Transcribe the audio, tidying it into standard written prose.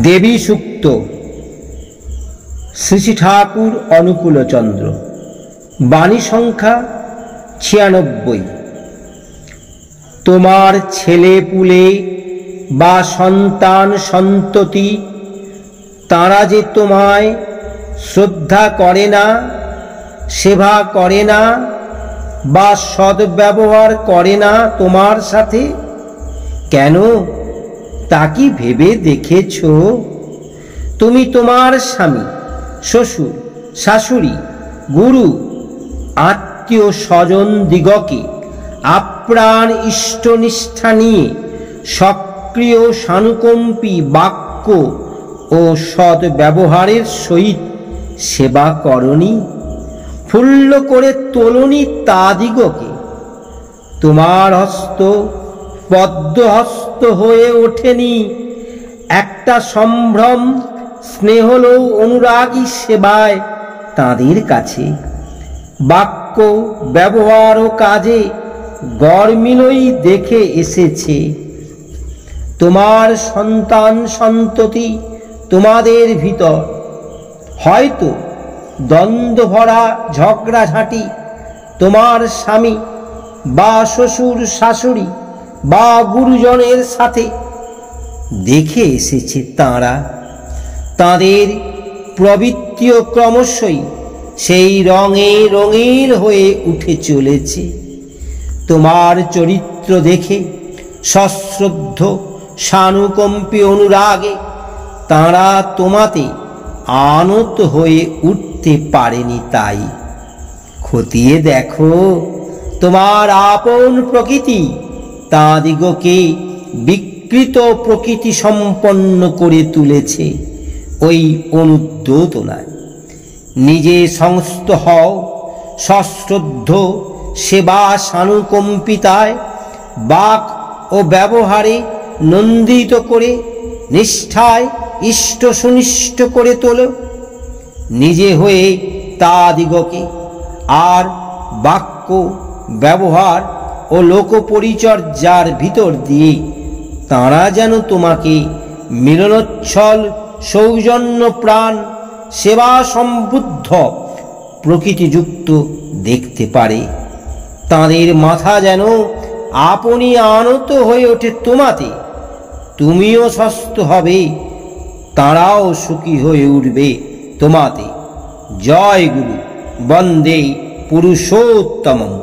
দেবী সূক্ত, শ্রী শ্রী ঠাকুর অনুকূলচন্দ্র। বাণী সংখ্যা ৯৬। তোমার ছেলে পুলে বা সন্তান সন্ততি তারা যে তোমায় শ্রদ্ধা করে না, সেবা করে না বা সদ্ব্যবহার করে না তোমার সাথে, কেন তা কি ভেবে দেখেছ? তুমি তোমার স্বামী, শ্বশুর, শাশুড়ি, গুরু, আত্মীয় স্বজন দিগকে আপ্রাণ ইষ্টনিষ্ঠা নিয়ে সক্রিয় সানুকম্পী বাক্য ও সদ্ব্যবহারের সহিত সেবা করনি, ফুল্ল করে তোলনি তাদিগকে? তোমার হস্ত পদ্মহস্ত হয়ে ওঠেনি একটা সম্ভ্রম স্নেহলো অনুরাগী সেবায় তাঁদের কাছে? বাক্য, ব্যবহার ও কাজে গরমিলই দেখে এসেছে। তোমার সন্তান সন্ততি তোমাদের ভিতর হয়তো দ্বন্দ্ব ভরা ঝগড়াঝাঁটি তোমার স্বামী বা শ্বশুর শাশুড়ি বা গুরুজনের সাথে দেখে এসেছে। তাঁদের প্রবৃত্তিও ক্রমশই সেই রঙে রঙিন হয়ে উঠে চলেছে। তোমার চরিত্র দেখে সশ্রদ্ধ সানুকম্পী অনুরাগে তাঁরা তোমাতে আনত হয়ে উঠতে পারেনি। তাই খতিয়ে দেখো, তোমার আপন প্রকৃতি তাদিগকে বিকৃত প্রকৃতি সম্পন্ন করে তুলেছে ওই অনুদ্যোতনায়। নিজে সংস্থ হও সশ্রদ্ধ সেবা সানুকম্পিতায়, বাক ও ব্যবহারে নন্দিত করে নিষ্ঠায় ইষ্ট সুনিষ্ট করে তোলো নিজে হয়ে তাদিগকে। আর বাক্য, ব্যবহার ও লোকপরিচর্যার ভিতর দিয়ে তাঁরা যেন তোমাকে মিলনোচ্ছল সৌজন্য প্রাণ সেবা সম্বুদ্ধ প্রকৃতিযুক্ত দেখতে পারে। তাঁদের মাথা যেন আপনি আনত হয়ে ওঠে তোমাতে, তুমিও স্বস্থ হবে, তাঁরাও সুখী হয়ে উঠবে তোমাতে। জয় গুরু, বন্দে পুরুষোত্তমম।